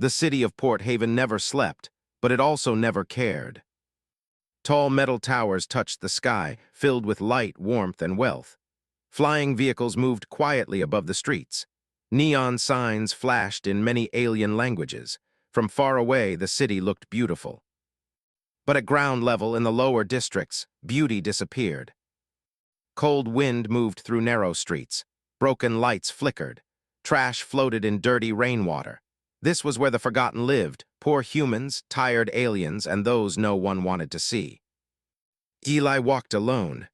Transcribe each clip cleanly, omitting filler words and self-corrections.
The city of Port Haven never slept, but it also never cared. Tall metal towers touched the sky, filled with light, warmth, and wealth. Flying vehicles moved quietly above the streets. Neon signs flashed in many alien languages. From far away, the city looked beautiful. But at ground level, in the lower districts, beauty disappeared. Cold wind moved through narrow streets. Broken lights flickered. Trash floated in dirty rainwater. This was where the forgotten lived, poor humans, tired aliens, and those no one wanted to see. Eli walked alone.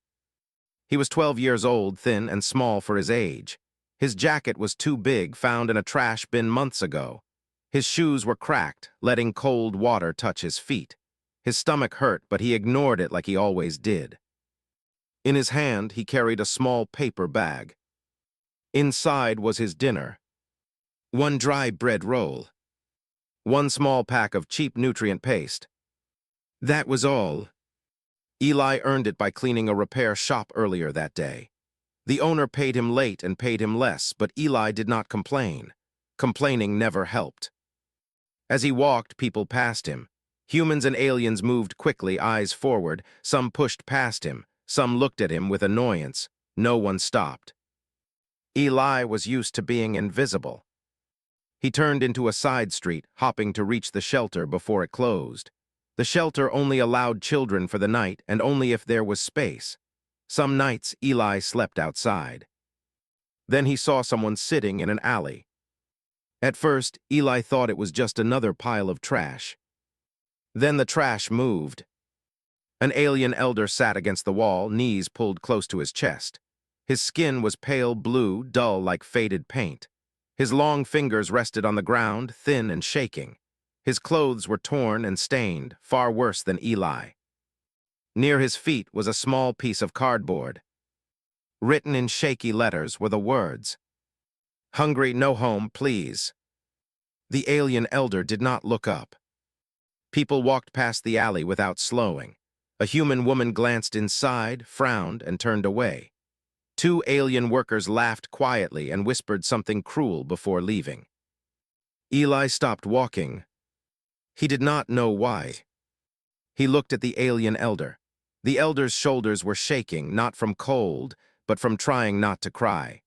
He was 12 years old, thin and small for his age. His jacket was too big, found in a trash bin months ago. His shoes were cracked, letting cold water touch his feet. His stomach hurt, but he ignored it like he always did. In his hand, he carried a small paper bag. Inside was his dinner. One dry bread roll. One small pack of cheap nutrient paste. That was all. Eli earned it by cleaning a repair shop earlier that day. The owner paid him late and paid him less, but Eli did not complain. Complaining never helped. As he walked, people passed him. Humans and aliens moved quickly, eyes forward. Some pushed past him. Some looked at him with annoyance. No one stopped. Eli was used to being invisible. He turned into a side street, hopping to reach the shelter before it closed. The shelter only allowed children for the night, and only if there was space. Some nights, Eli slept outside. Then he saw someone sitting in an alley. At first, Eli thought it was just another pile of trash. Then the trash moved. An alien elder sat against the wall, knees pulled close to his chest. His skin was pale blue, dull like faded paint. His long fingers rested on the ground, thin and shaking. His clothes were torn and stained, far worse than Eli. Near his feet was a small piece of cardboard. Written in shaky letters were the words, "Hungry, no home, please." The alien elder did not look up. People walked past the alley without slowing. A human woman glanced inside, frowned, and turned away. Two alien workers laughed quietly and whispered something cruel before leaving. Eli stopped walking. He did not know why. He looked at the alien elder. The elder's shoulders were shaking, not from cold, but from trying not to cry.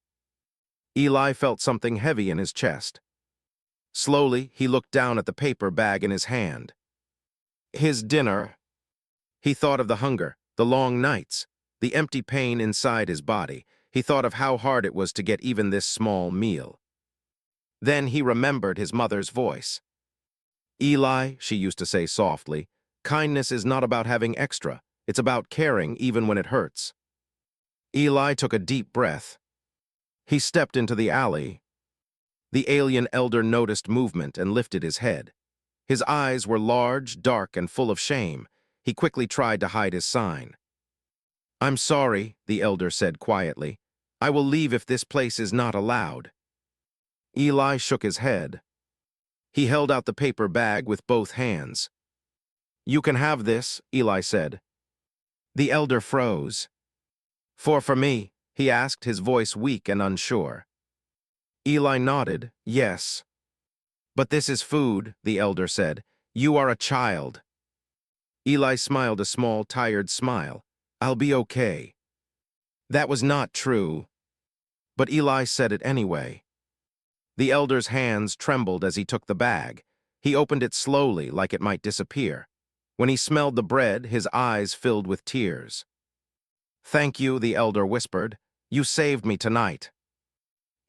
Eli felt something heavy in his chest. Slowly, he looked down at the paper bag in his hand. His dinner. He thought of the hunger, the long nights, the empty pain inside his body. He thought of how hard it was to get even this small meal. Then he remembered his mother's voice. "Eli," she used to say softly, "kindness is not about having extra. It's about caring even when it hurts." Eli took a deep breath. He stepped into the alley. The alien elder noticed movement and lifted his head. His eyes were large, dark, and full of shame. He quickly tried to hide his sign. "I'm sorry," the elder said quietly. "I will leave if this place is not allowed." Eli shook his head. He held out the paper bag with both hands. "You can have this," Eli said. The elder froze. For me?" he asked, his voice weak and unsure. Eli nodded, "Yes." "But this is food," the elder said. "You are a child." Eli smiled a small, tired smile. "I'll be okay." That was not true. But Eli said it anyway. The elder's hands trembled as he took the bag. He opened it slowly, like it might disappear. When he smelled the bread, his eyes filled with tears. "Thank you," the elder whispered. "You saved me tonight."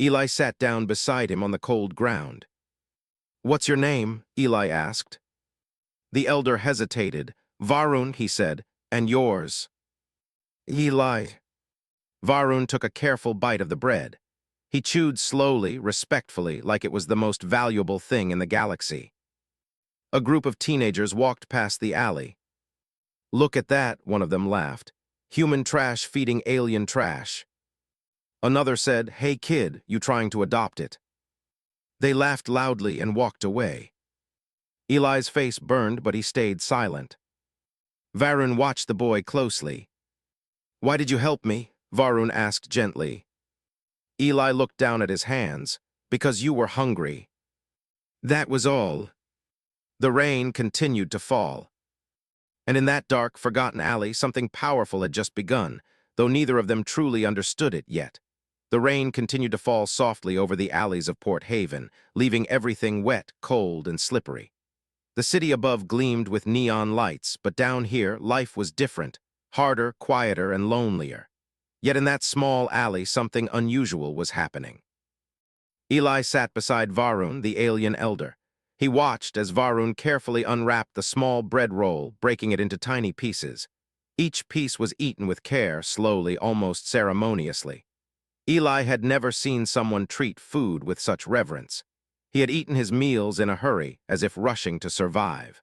Eli sat down beside him on the cold ground. "What's your name?" Eli asked. The elder hesitated. "Varun," he said, "and yours?" "Eli." Varun took a careful bite of the bread. He chewed slowly, respectfully, like it was the most valuable thing in the galaxy. A group of teenagers walked past the alley. "Look at that," one of them laughed. "Human trash feeding alien trash." Another said, "Hey kid, you trying to adopt it?" They laughed loudly and walked away. Eli's face burned, but he stayed silent. Varun watched the boy closely. "Why did you help me?" Varun asked gently. Eli looked down at his hands. "Because you were hungry." That was all. The rain continued to fall. And in that dark, forgotten alley, something powerful had just begun, though neither of them truly understood it yet. The rain continued to fall softly over the alleys of Port Haven, leaving everything wet, cold, and slippery. The city above gleamed with neon lights, but down here, life was different, harder, quieter, and lonelier. Yet in that small alley, something unusual was happening. Eli sat beside Varun, the alien elder. He watched as Varun carefully unwrapped the small bread roll, breaking it into tiny pieces. Each piece was eaten with care, slowly, almost ceremoniously. Eli had never seen someone treat food with such reverence. He had eaten his meals in a hurry, as if rushing to survive.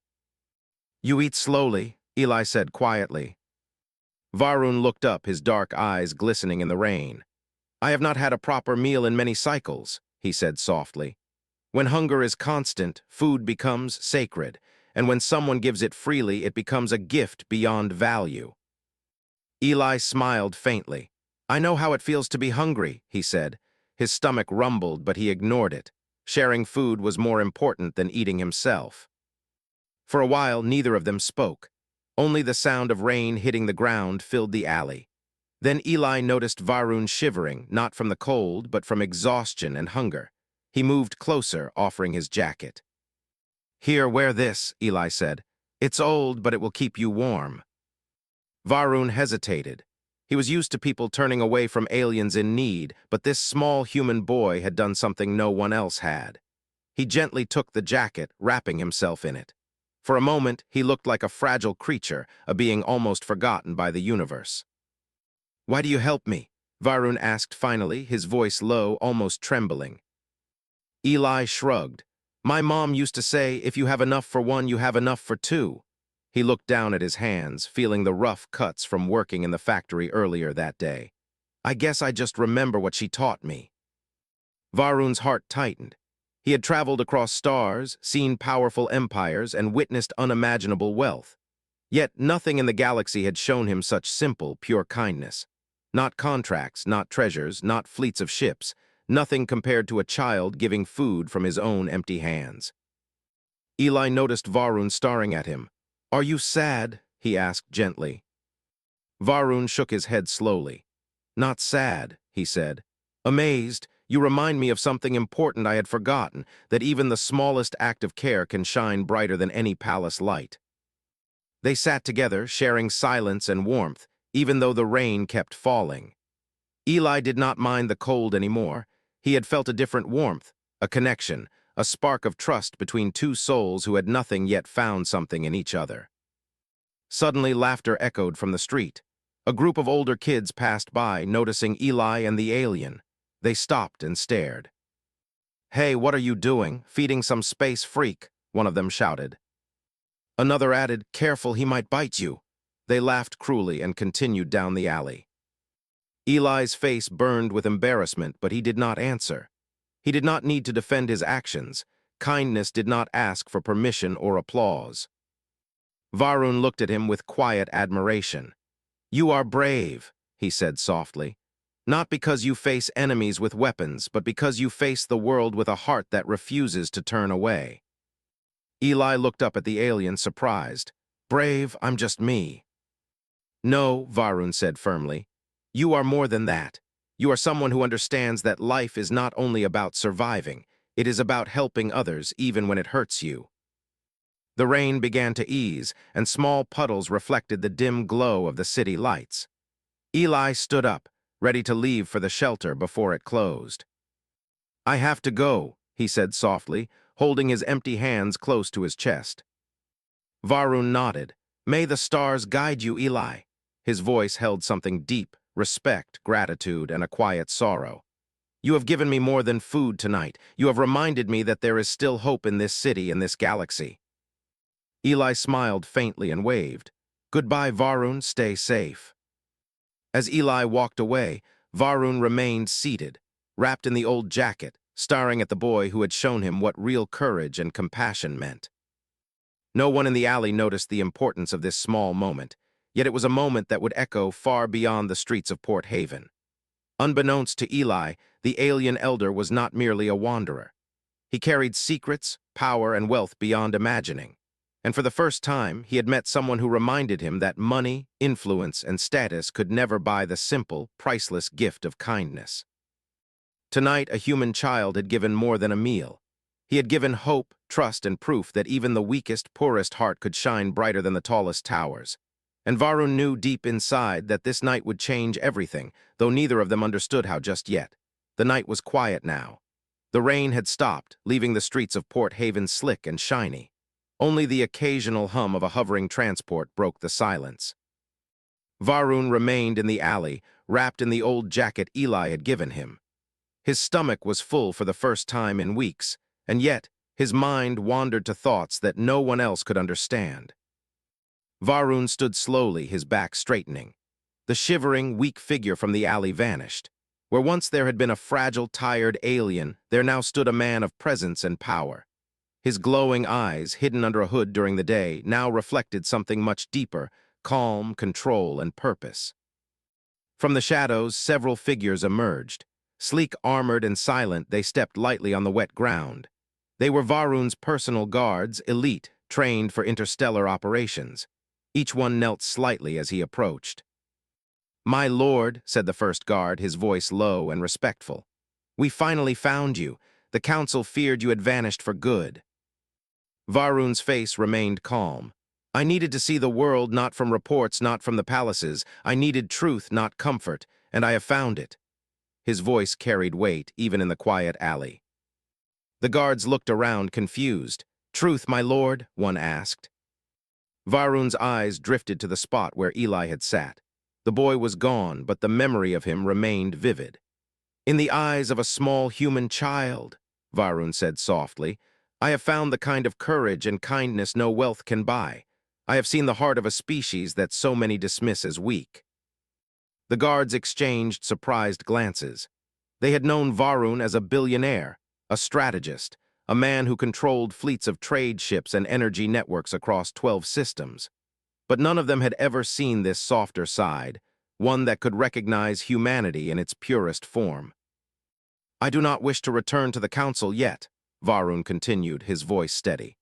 "You eat slowly," Eli said quietly. Varun looked up, his dark eyes glistening in the rain. "I have not had a proper meal in many cycles," he said softly. "When hunger is constant, food becomes sacred, and when someone gives it freely, it becomes a gift beyond value." Eli smiled faintly. "I know how it feels to be hungry," he said. His stomach rumbled, but he ignored it. Sharing food was more important than eating himself. For a while, neither of them spoke. Only the sound of rain hitting the ground filled the alley. Then Eli noticed Varun shivering, not from the cold, but from exhaustion and hunger. He moved closer, offering his jacket. "Here, wear this," Eli said. "It's old, but it will keep you warm." Varun hesitated. He was used to people turning away from aliens in need, but this small human boy had done something no one else had. He gently took the jacket, wrapping himself in it. For a moment, he looked like a fragile creature, a being almost forgotten by the universe. "Why do you help me?" Varun asked finally, his voice low, almost trembling. Eli shrugged. "My mom used to say, if you have enough for one, you have enough for two." He looked down at his hands, feeling the rough cuts from working in the factory earlier that day. "I guess I just remember what she taught me." Varun's heart tightened. He had traveled across stars, seen powerful empires, and witnessed unimaginable wealth. Yet nothing in the galaxy had shown him such simple, pure kindness. Not contracts, not treasures, not fleets of ships, nothing compared to a child giving food from his own empty hands. Eli noticed Varun staring at him. "Are you sad?" he asked gently. Varun shook his head slowly. "Not sad," he said. "Amazed. You remind me of something important I had forgotten, that even the smallest act of care can shine brighter than any palace light." They sat together, sharing silence and warmth, even though the rain kept falling. Eli did not mind the cold anymore. He had felt a different warmth, a connection, a spark of trust between two souls who had nothing yet found something in each other. Suddenly, laughter echoed from the street. A group of older kids passed by, noticing Eli and the alien. They stopped and stared. "Hey, what are you doing? Feeding some space freak," one of them shouted. Another added, "Careful, he might bite you." They laughed cruelly and continued down the alley. Eli's face burned with embarrassment, but he did not answer. He did not need to defend his actions. Kindness did not ask for permission or applause. Varun looked at him with quiet admiration. "You are brave," he said softly. "Not because you face enemies with weapons, but because you face the world with a heart that refuses to turn away." Eli looked up at the alien, surprised. "Brave, I'm just me." "No," Varun said firmly. "You are more than that. You are someone who understands that life is not only about surviving, it is about helping others even when it hurts you." The rain began to ease, and small puddles reflected the dim glow of the city lights. Eli stood up, ready to leave for the shelter before it closed. "I have to go," he said softly, holding his empty hands close to his chest. Varun nodded. "May the stars guide you, Eli." His voice held something deep, respect, gratitude, and a quiet sorrow. "You have given me more than food tonight. You have reminded me that there is still hope in this city and this galaxy." Eli smiled faintly and waved. "Goodbye, Varun. Stay safe." As Eli walked away, Varun remained seated, wrapped in the old jacket, staring at the boy who had shown him what real courage and compassion meant. No one in the alley noticed the importance of this small moment, yet it was a moment that would echo far beyond the streets of Port Haven. Unbeknownst to Eli, the alien elder was not merely a wanderer. He carried secrets, power, and wealth beyond imagining. And for the first time, he had met someone who reminded him that money, influence, and status could never buy the simple, priceless gift of kindness. Tonight, a human child had given more than a meal. He had given hope, trust, and proof that even the weakest, poorest heart could shine brighter than the tallest towers. And Varun knew deep inside that this night would change everything, though neither of them understood how just yet. The night was quiet now. The rain had stopped, leaving the streets of Port Haven slick and shiny. Only the occasional hum of a hovering transport broke the silence. Varun remained in the alley, wrapped in the old jacket Eli had given him. His stomach was full for the first time in weeks, and yet his mind wandered to thoughts that no one else could understand. Varun stood slowly, his back straightening. The shivering, weak figure from the alley vanished. Where once there had been a fragile, tired alien, there now stood a man of presence and power. His glowing eyes, hidden under a hood during the day, now reflected something much deeper: calm, control, and purpose. From the shadows, several figures emerged. Sleek, armored, and silent, they stepped lightly on the wet ground. They were Varun's personal guards, elite, trained for interstellar operations. Each one knelt slightly as he approached. "My lord," said the first guard, his voice low and respectful. "We finally found you. The council feared you had vanished for good." Varun's face remained calm. "I needed to see the world, not from reports, not from the palaces. I needed truth, not comfort, and I have found it." His voice carried weight, even in the quiet alley. The guards looked around, confused. "Truth, my lord?" one asked. Varun's eyes drifted to the spot where Eli had sat. The boy was gone, but the memory of him remained vivid. "In the eyes of a small human child," Varun said softly, "I have found the kind of courage and kindness no wealth can buy. I have seen the heart of a species that so many dismiss as weak." The guards exchanged surprised glances. They had known Varun as a billionaire, a strategist, a man who controlled fleets of trade ships and energy networks across 12 systems. But none of them had ever seen this softer side, one that could recognize humanity in its purest form. "I do not wish to return to the council yet," Varun continued, his voice steady.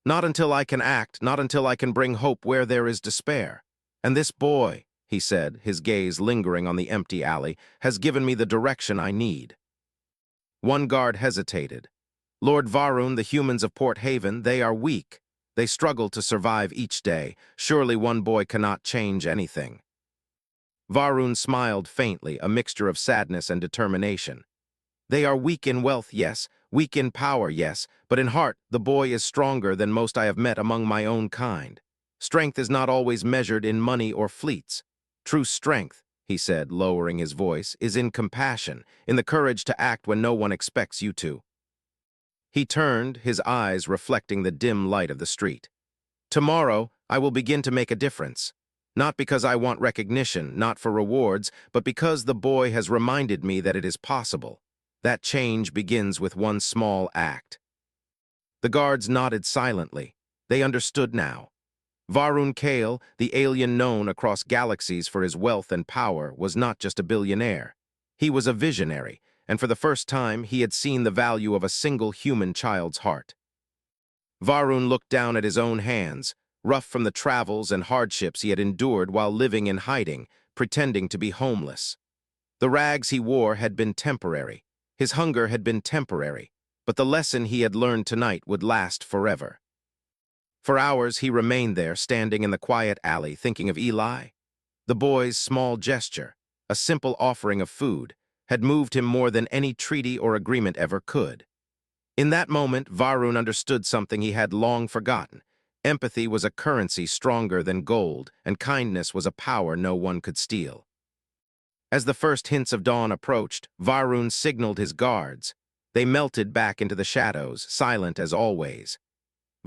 "Not until I can act, not until I can bring hope where there is despair. And this boy," he said, his gaze lingering on the empty alley, "has given me the direction I need." One guard hesitated. "Lord Varun, the humans of Port Haven, they are weak. They struggle to survive each day. Surely one boy cannot change anything." Varun smiled faintly, a mixture of sadness and determination. "They are weak in wealth, yes, weak in power, yes, but in heart the boy is stronger than most I have met among my own kind. Strength is not always measured in money or fleets. True strength," he said, lowering his voice, "is in compassion, in the courage to act when no one expects you to." He turned, his eyes reflecting the dim light of the street. "Tomorrow, I will begin to make a difference. Not because I want recognition, not for rewards, but because the boy has reminded me that it is possible. That change begins with one small act." The guards nodded silently. They understood now. Varun Kale, the alien known across galaxies for his wealth and power, was not just a billionaire. He was a visionary, and for the first time he had seen the value of a single human child's heart. Varun looked down at his own hands, rough from the travels and hardships he had endured while living in hiding, pretending to be homeless. The rags he wore had been temporary. His hunger had been temporary, but the lesson he had learned tonight would last forever. For hours he remained there, standing in the quiet alley, thinking of Eli. The boy's small gesture, a simple offering of food, had moved him more than any treaty or agreement ever could. In that moment, Varun understood something he had long forgotten. Empathy was a currency stronger than gold, and kindness was a power no one could steal. As the first hints of dawn approached, Varun signaled his guards. They melted back into the shadows, silent as always.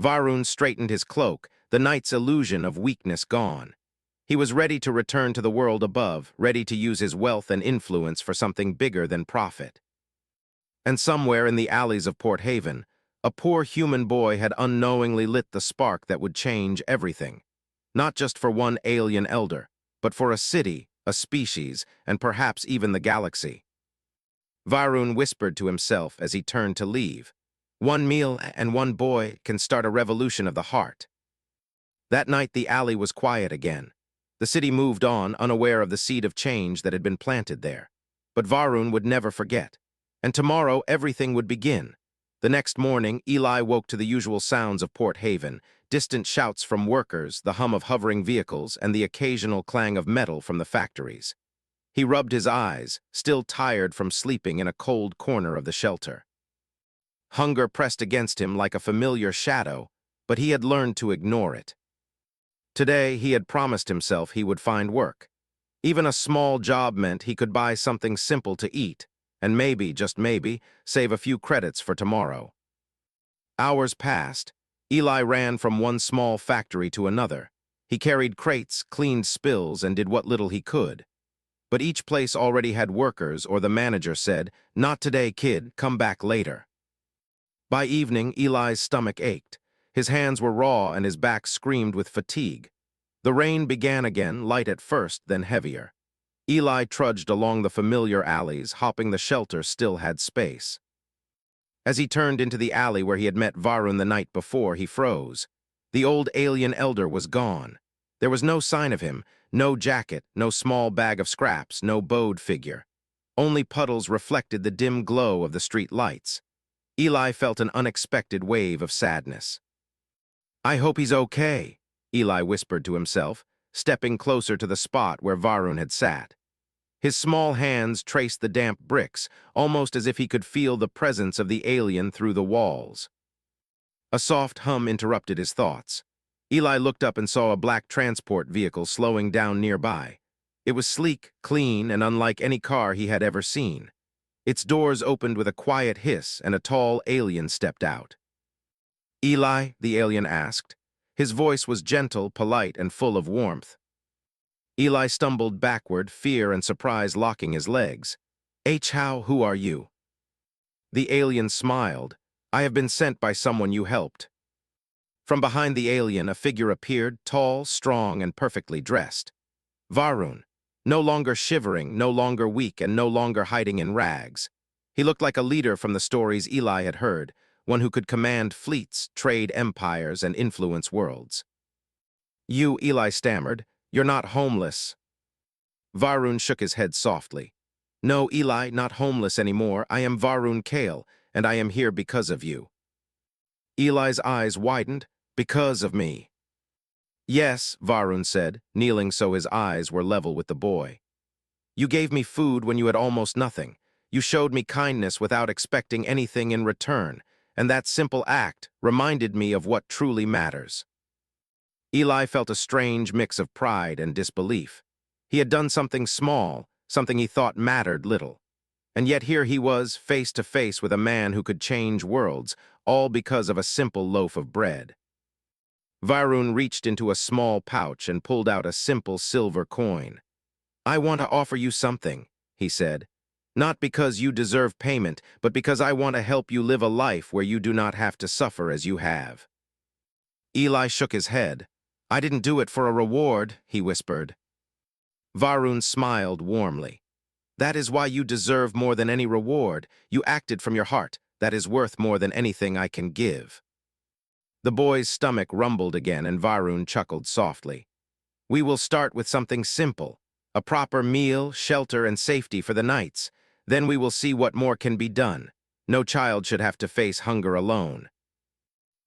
Varun straightened his cloak, the night's illusion of weakness gone. He was ready to return to the world above, ready to use his wealth and influence for something bigger than profit. And somewhere in the alleys of Port Haven, a poor human boy had unknowingly lit the spark that would change everything. Not just for one alien elder, but for a city, a species, and perhaps even the galaxy. Varun whispered to himself as he turned to leave. One meal and one boy can start a revolution of the heart. That night the alley was quiet again. The city moved on, unaware of the seed of change that had been planted there. But Varun would never forget. And tomorrow everything would begin. The next morning, Eli woke to the usual sounds of Port Haven, distant shouts from workers, the hum of hovering vehicles, and the occasional clang of metal from the factories. He rubbed his eyes, still tired from sleeping in a cold corner of the shelter. Hunger pressed against him like a familiar shadow, but he had learned to ignore it. Today, he had promised himself he would find work. Even a small job meant he could buy something simple to eat, and maybe, just maybe, save a few credits for tomorrow. Hours passed. Eli ran from one small factory to another. He carried crates, cleaned spills, and did what little he could. But each place already had workers, or the manager said, "Not today, kid, come back later." By evening, Eli's stomach ached. His hands were raw and his back screamed with fatigue. The rain began again, light at first, then heavier. Eli trudged along the familiar alleys, hoping the shelter still had space. As he turned into the alley where he had met Varun the night before, he froze. The old alien elder was gone. There was no sign of him, no jacket, no small bag of scraps, no bowed figure. Only puddles reflected the dim glow of the street lights. Eli felt an unexpected wave of sadness. "I hope he's okay," Eli whispered to himself, stepping closer to the spot where Varun had sat. His small hands traced the damp bricks, almost as if he could feel the presence of the alien through the walls. A soft hum interrupted his thoughts. Eli looked up and saw a black transport vehicle slowing down nearby. It was sleek, clean, and unlike any car he had ever seen. Its doors opened with a quiet hiss, and a tall alien stepped out. "Eli?" the alien asked. His voice was gentle, polite, and full of warmth. Eli stumbled backward, fear and surprise locking his legs. "How, who are you?" The alien smiled. "I have been sent by someone you helped." From behind the alien, a figure appeared, tall, strong, and perfectly dressed. Varun, no longer shivering, no longer weak, and no longer hiding in rags. He looked like a leader from the stories Eli had heard, one who could command fleets, trade empires, and influence worlds. "You," Eli stammered, "you're not homeless." Varun shook his head softly. "No, Eli, not homeless anymore. I am Varun Kale, and I am here because of you." Eli's eyes widened. "Because of me?" "Yes," Varun said, kneeling so his eyes were level with the boy. "You gave me food when you had almost nothing. You showed me kindness without expecting anything in return, and that simple act reminded me of what truly matters." Eli felt a strange mix of pride and disbelief. He had done something small, something he thought mattered little. And yet here he was, face to face with a man who could change worlds, all because of a simple loaf of bread. Varun reached into a small pouch and pulled out a simple silver coin. "I want to offer you something," he said. "Not because you deserve payment, but because I want to help you live a life where you do not have to suffer as you have." Eli shook his head. "I didn't do it for a reward," he whispered. Varun smiled warmly. "That is why you deserve more than any reward. You acted from your heart. That is worth more than anything I can give." The boy's stomach rumbled again, and Varun chuckled softly. "We will start with something simple, a proper meal, shelter, and safety for the nights. Then we will see what more can be done. No child should have to face hunger alone."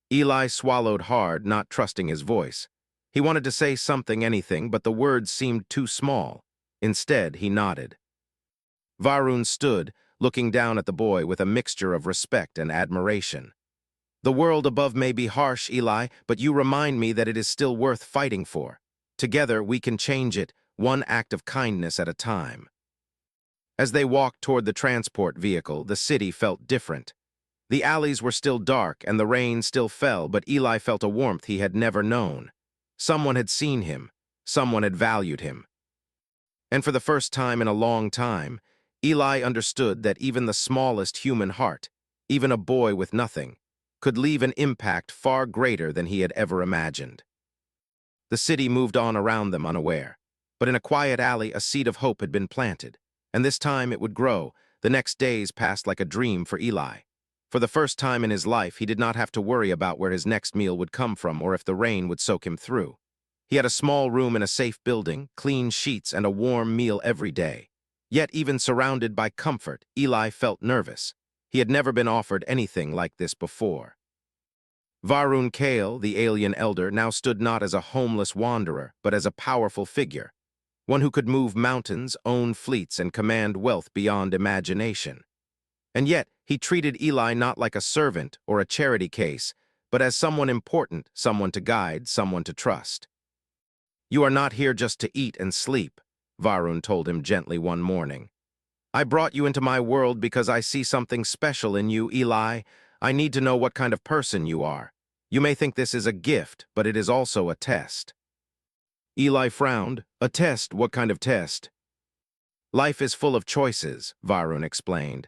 Eli swallowed hard, not trusting his voice. He wanted to say something, anything, but the words seemed too small. Instead, he nodded. Varun stood, looking down at the boy with a mixture of respect and admiration. "The world above may be harsh, Eli, but you remind me that it is still worth fighting for. Together, we can change it, one act of kindness at a time." As they walked toward the transport vehicle, the city felt different. The alleys were still dark and the rain still fell, but Eli felt a warmth he had never known. Someone had seen him. Someone had valued him. And for the first time in a long time, Eli understood that even the smallest human heart, even a boy with nothing, could leave an impact far greater than he had ever imagined. The city moved on around them unaware, but in a quiet alley a seed of hope had been planted, and this time it would grow. The next days passed like a dream for Eli. For the first time in his life, he did not have to worry about where his next meal would come from or if the rain would soak him through. He had a small room in a safe building, clean sheets, and a warm meal every day. Yet, even surrounded by comfort, Eli felt nervous. He had never been offered anything like this before. Varun Kale, the alien elder, now stood not as a homeless wanderer, but as a powerful figure, one who could move mountains, own fleets, and command wealth beyond imagination. And yet, he treated Eli not like a servant or a charity case, but as someone important, someone to guide, someone to trust. "You are not here just to eat and sleep," Varun told him gently one morning. "I brought you into my world because I see something special in you, Eli. I need to know what kind of person you are. You may think this is a gift, but it is also a test." Eli frowned. "A test? What kind of test?" "Life is full of choices," Varun explained.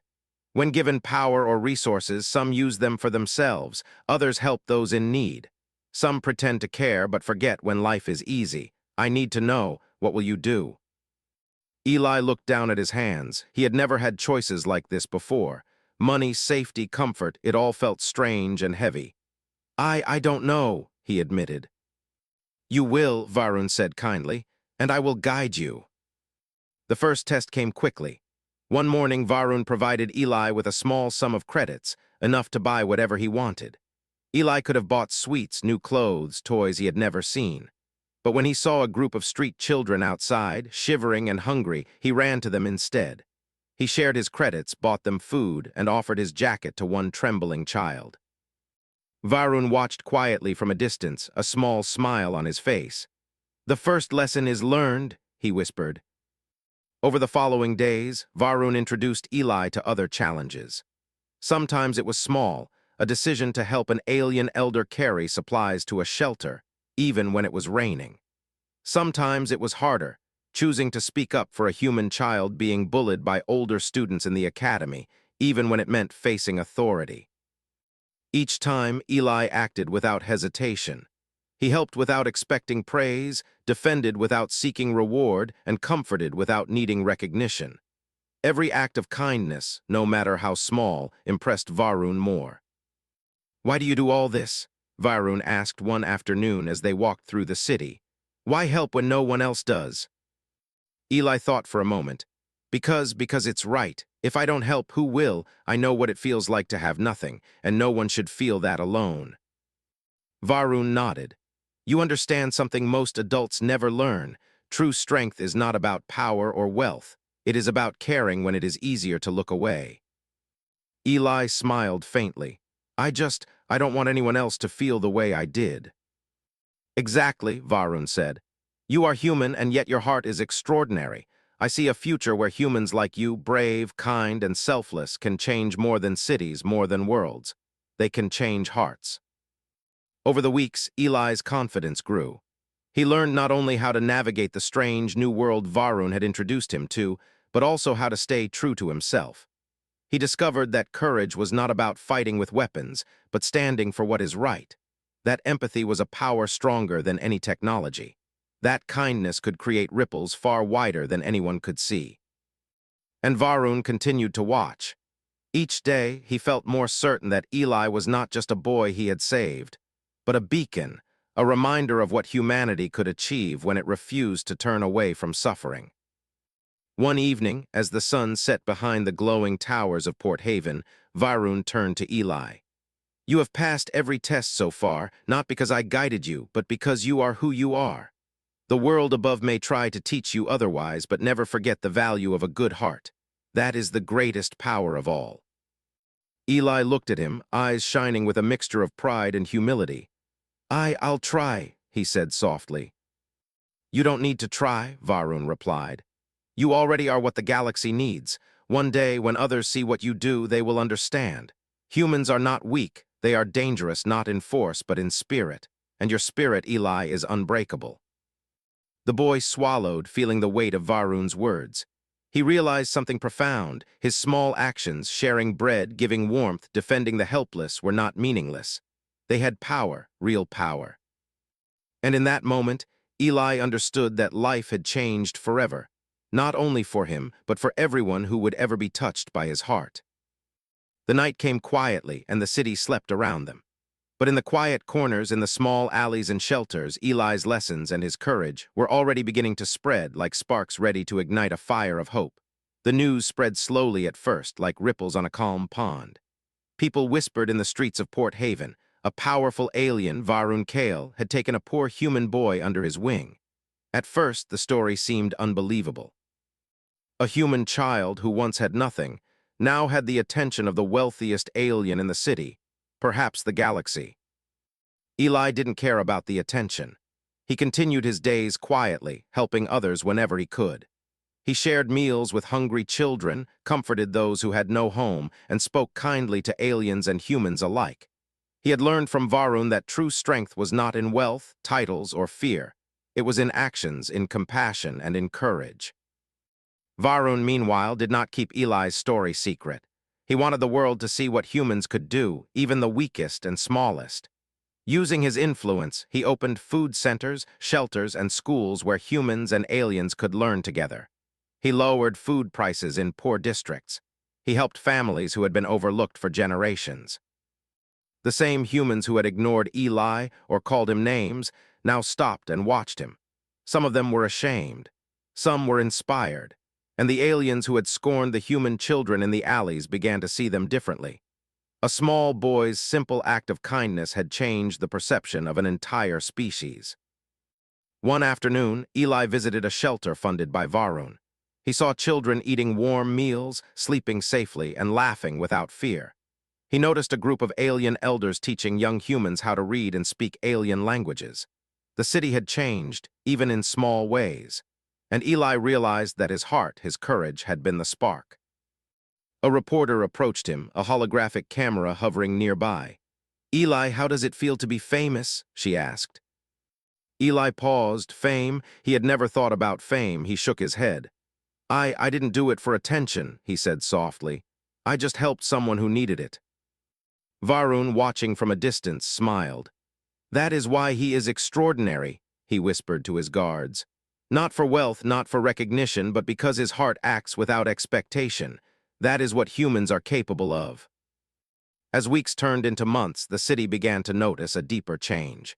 "When given power or resources, some use them for themselves, others help those in need. Some pretend to care but forget when life is easy. I need to know, what will you do?" Eli looked down at his hands. He had never had choices like this before. Money, safety, comfort, it all felt strange and heavy. I don't know," he admitted. "You will," Varun said kindly, "and I will guide you." The first test came quickly. One morning, Varun provided Eli with a small sum of credits, enough to buy whatever he wanted. Eli could have bought sweets, new clothes, toys he had never seen. But when he saw a group of street children outside, shivering and hungry, he ran to them instead. He shared his credits, bought them food, and offered his jacket to one trembling child. Varun watched quietly from a distance, a small smile on his face. "The first lesson is learned," he whispered. Over the following days, Varun introduced Eli to other challenges. Sometimes it was small, a decision to help an alien elder carry supplies to a shelter, even when it was raining. Sometimes it was harder, choosing to speak up for a human child being bullied by older students in the academy, even when it meant facing authority. Each time, Eli acted without hesitation. He helped without expecting praise, defended without seeking reward, and comforted without needing recognition. Every act of kindness, no matter how small, impressed Varun more. "Why do you do all this?" Varun asked one afternoon as they walked through the city. "Why help when no one else does?" Eli thought for a moment. Because it's right. If I don't help, who will? I know what it feels like to have nothing, and no one should feel that alone." Varun nodded. "You understand something most adults never learn. True strength is not about power or wealth. It is about caring when it is easier to look away." Eli smiled faintly. I don't want anyone else to feel the way I did." "Exactly," Varun said. "You are human, and yet your heart is extraordinary. I see a future where humans like you, brave, kind, and selfless, can change more than cities, more than worlds. They can change hearts." Over the weeks, Eli's confidence grew. He learned not only how to navigate the strange new world Varun had introduced him to, but also how to stay true to himself. He discovered that courage was not about fighting with weapons, but standing for what is right. That empathy was a power stronger than any technology. That kindness could create ripples far wider than anyone could see. And Varun continued to watch. Each day, he felt more certain that Eli was not just a boy he had saved, but a beacon, a reminder of what humanity could achieve when it refused to turn away from suffering. One evening, as the sun set behind the glowing towers of Port Haven, Varun turned to Eli. "You have passed every test so far, not because I guided you, but because you are who you are. The world above may try to teach you otherwise, but never forget the value of a good heart. That is the greatest power of all." Eli looked at him, eyes shining with a mixture of pride and humility. I'll try," he said softly. "You don't need to try," Varun replied. "You already are what the galaxy needs. One day, when others see what you do, they will understand. Humans are not weak. They are dangerous not in force, but in spirit. And your spirit, Eli, is unbreakable." The boy swallowed, feeling the weight of Varun's words. He realized something profound. His small actions, sharing bread, giving warmth, defending the helpless, were not meaningless. They had power, real power. And in that moment, Eli understood that life had changed forever, not only for him, but for everyone who would ever be touched by his heart. The night came quietly, and the city slept around them. But in the quiet corners, in the small alleys and shelters, Eli's lessons and his courage were already beginning to spread like sparks ready to ignite a fire of hope. The news spread slowly at first, like ripples on a calm pond. People whispered in the streets of Port Haven. A powerful alien, Varun Kale, had taken a poor human boy under his wing. At first, the story seemed unbelievable. A human child who once had nothing now had the attention of the wealthiest alien in the city, perhaps the galaxy. Eli didn't care about the attention. He continued his days quietly, helping others whenever he could. He shared meals with hungry children, comforted those who had no home, and spoke kindly to aliens and humans alike. He had learned from Varun that true strength was not in wealth, titles, or fear. It was in actions, in compassion, and in courage. Varun, meanwhile, did not keep Eli's story secret. He wanted the world to see what humans could do, even the weakest and smallest. Using his influence, he opened food centers, shelters, and schools where humans and aliens could learn together. He lowered food prices in poor districts. He helped families who had been overlooked for generations. The same humans who had ignored Eli or called him names now stopped and watched him. Some of them were ashamed. Some were inspired. And the aliens who had scorned the human children in the alleys began to see them differently. A small boy's simple act of kindness had changed the perception of an entire species. One afternoon, Eli visited a shelter funded by Varun. He saw children eating warm meals, sleeping safely, and laughing without fear. He noticed a group of alien elders teaching young humans how to read and speak alien languages. The city had changed, even in small ways. And Eli realized that his heart, his courage, had been the spark. A reporter approached him, a holographic camera hovering nearby. "Eli, how does it feel to be famous?" she asked. Eli paused. Fame? He had never thought about fame. He shook his head. I didn't do it for attention," he said softly. "I just helped someone who needed it." Varun, watching from a distance, smiled. "That is why he is extraordinary," he whispered to his guards. "Not for wealth, not for recognition, but because his heart acts without expectation. That is what humans are capable of." As weeks turned into months, the city began to notice a deeper change.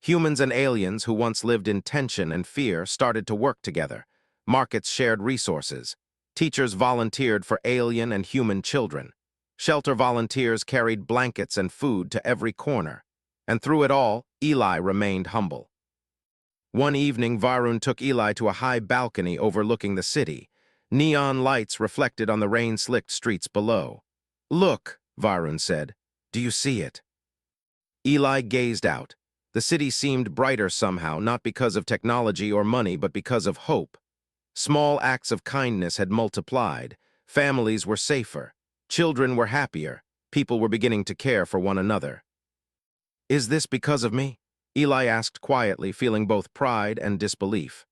Humans and aliens who once lived in tension and fear started to work together. Markets shared resources. Teachers volunteered for alien and human children. Shelter volunteers carried blankets and food to every corner. And through it all, Eli remained humble. One evening, Varun took Eli to a high balcony overlooking the city. Neon lights reflected on the rain-slicked streets below. "Look," Varun said. "Do you see it?" Eli gazed out. The city seemed brighter somehow, not because of technology or money, but because of hope. Small acts of kindness had multiplied. Families were safer. Children were happier. People were beginning to care for one another. "Is this because of me?" Eli asked quietly, feeling both pride and disbelief.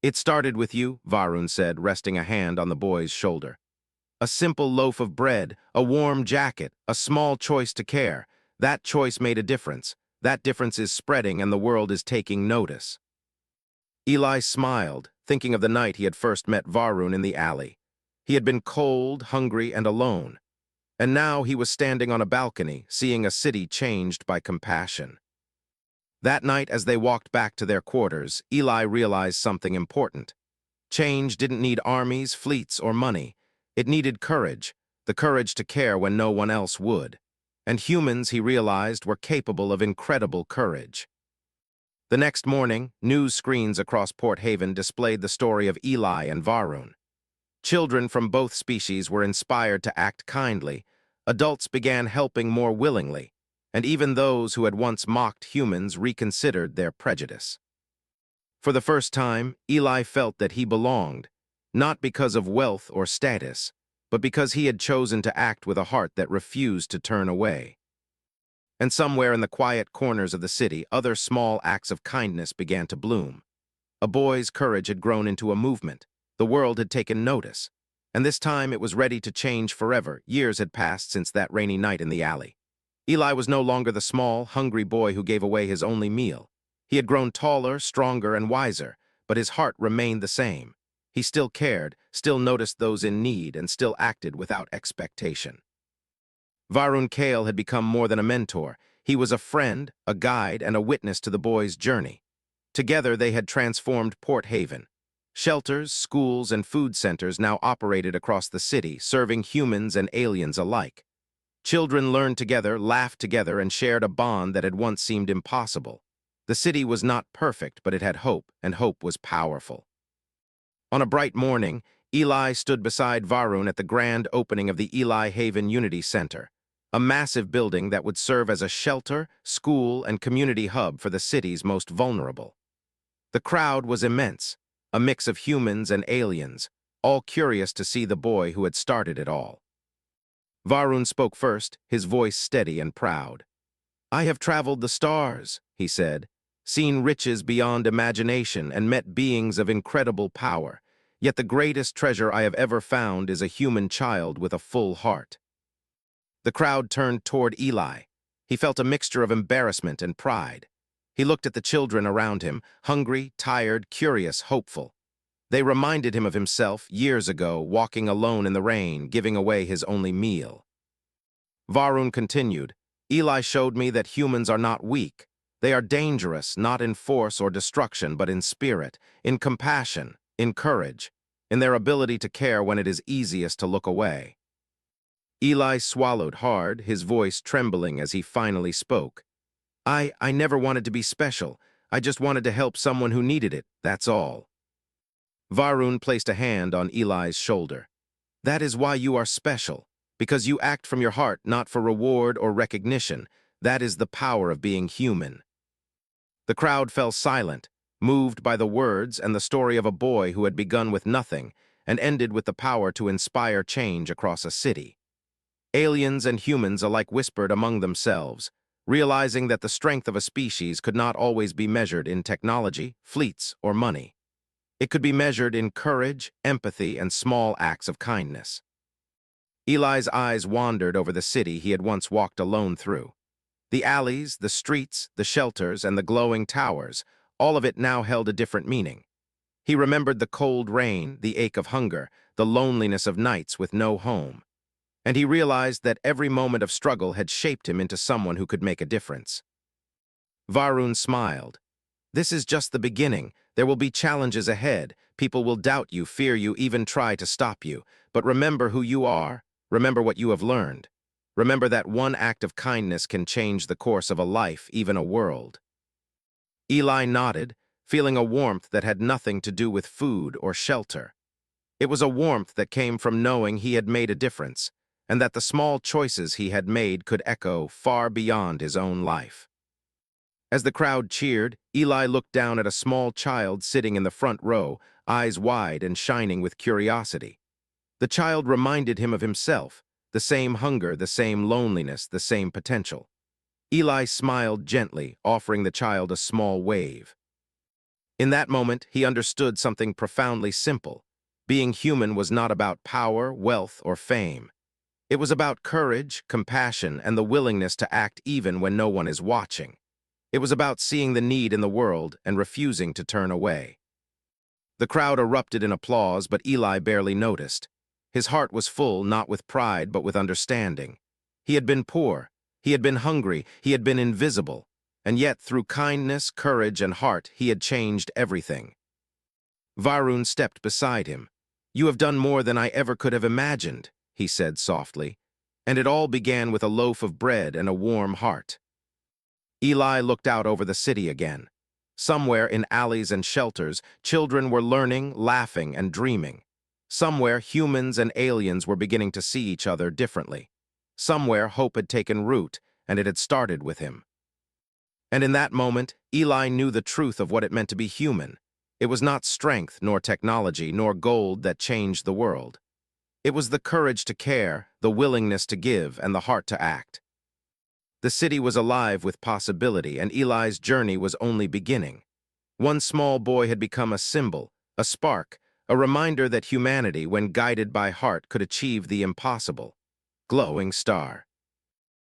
"It started with you," Varun said, resting a hand on the boy's shoulder. "A simple loaf of bread, a warm jacket, a small choice to care. That choice made a difference. That difference is spreading, and the world is taking notice." Eli smiled, thinking of the night he had first met Varun in the alley. He had been cold, hungry, and alone. And now he was standing on a balcony, seeing a city changed by compassion. That night, as they walked back to their quarters, Eli realized something important. Change didn't need armies, fleets, or money. It needed courage, the courage to care when no one else would. And humans, he realized, were capable of incredible courage. The next morning, news screens across Port Haven displayed the story of Eli and Varun. Children from both species were inspired to act kindly. Adults began helping more willingly, and even those who had once mocked humans reconsidered their prejudice. For the first time, Eli felt that he belonged, not because of wealth or status, but because he had chosen to act with a heart that refused to turn away. And somewhere in the quiet corners of the city, other small acts of kindness began to bloom. A boy's courage had grown into a movement. The world had taken notice. And this time it was ready to change forever. Years had passed since that rainy night in the alley. Eli was no longer the small, hungry boy who gave away his only meal. He had grown taller, stronger, and wiser, but his heart remained the same. He still cared, still noticed those in need, and still acted without expectation. Varun Kale had become more than a mentor. He was a friend, a guide, and a witness to the boy's journey. Together, they had transformed Port Haven. Shelters, schools, and food centers now operated across the city, serving humans and aliens alike. Children learned together, laughed together, and shared a bond that had once seemed impossible. The city was not perfect, but it had hope, and hope was powerful. On a bright morning, Eli stood beside Varun at the grand opening of the Eli Haven Unity Center, a massive building that would serve as a shelter, school, and community hub for the city's most vulnerable. The crowd was immense, a mix of humans and aliens, all curious to see the boy who had started it all. Varun spoke first, his voice steady and proud. "I have traveled the stars," he said, "seen riches beyond imagination and met beings of incredible power. Yet the greatest treasure I have ever found is a human child with a full heart." The crowd turned toward Eli. He felt a mixture of embarrassment and pride. He looked at the children around him, hungry, tired, curious, hopeful. They reminded him of himself years ago, walking alone in the rain, giving away his only meal. Varun continued, "Eli showed me that humans are not weak. They are dangerous, not in force or destruction, but in spirit, in compassion, in courage, in their ability to care when it is easiest to look away." Eli swallowed hard, his voice trembling as he finally spoke. I never wanted to be special. I just wanted to help someone who needed it, that's all." Varun placed a hand on Eli's shoulder. "That is why you are special, because you act from your heart, not for reward or recognition. That is the power of being human." The crowd fell silent, moved by the words and the story of a boy who had begun with nothing and ended with the power to inspire change across a city. Aliens and humans alike whispered among themselves, realizing that the strength of a species could not always be measured in technology, fleets, or money. It could be measured in courage, empathy, and small acts of kindness. Eli's eyes wandered over the city he had once walked alone through. The alleys, the streets, the shelters, and the glowing towers, all of it now held a different meaning. He remembered the cold rain, the ache of hunger, the loneliness of nights with no home. And he realized that every moment of struggle had shaped him into someone who could make a difference. Varun smiled. "This is just the beginning. There will be challenges ahead. People will doubt you, fear you, even try to stop you. But remember who you are. Remember what you have learned. Remember that one act of kindness can change the course of a life, even a world." Eli nodded, feeling a warmth that had nothing to do with food or shelter. It was a warmth that came from knowing he had made a difference, and that the small choices he had made could echo far beyond his own life. As the crowd cheered, Eli looked down at a small child sitting in the front row, eyes wide and shining with curiosity. The child reminded him of himself, the same hunger, the same loneliness, the same potential. Eli smiled gently, offering the child a small wave. In that moment, he understood something profoundly simple. Being human was not about power, wealth, or fame. It was about courage, compassion, and the willingness to act even when no one is watching. It was about seeing the need in the world and refusing to turn away. The crowd erupted in applause, but Eli barely noticed. His heart was full, not with pride, but with understanding. He had been poor, he had been hungry, he had been invisible, and yet through kindness, courage, and heart, he had changed everything. Varun stepped beside him. "You have done more than I ever could have imagined," he said softly, "and it all began with a loaf of bread and a warm heart." Eli looked out over the city again. Somewhere in alleys and shelters, children were learning, laughing, and dreaming. Somewhere, humans and aliens were beginning to see each other differently. Somewhere, hope had taken root, and it had started with him. And in that moment, Eli knew the truth of what it meant to be human. It was not strength, nor technology, nor gold that changed the world. It was the courage to care, the willingness to give, and the heart to act. The city was alive with possibility, and Eli's journey was only beginning. One small boy had become a symbol, a spark, a reminder that humanity, when guided by heart, could achieve the impossible. Glowing star.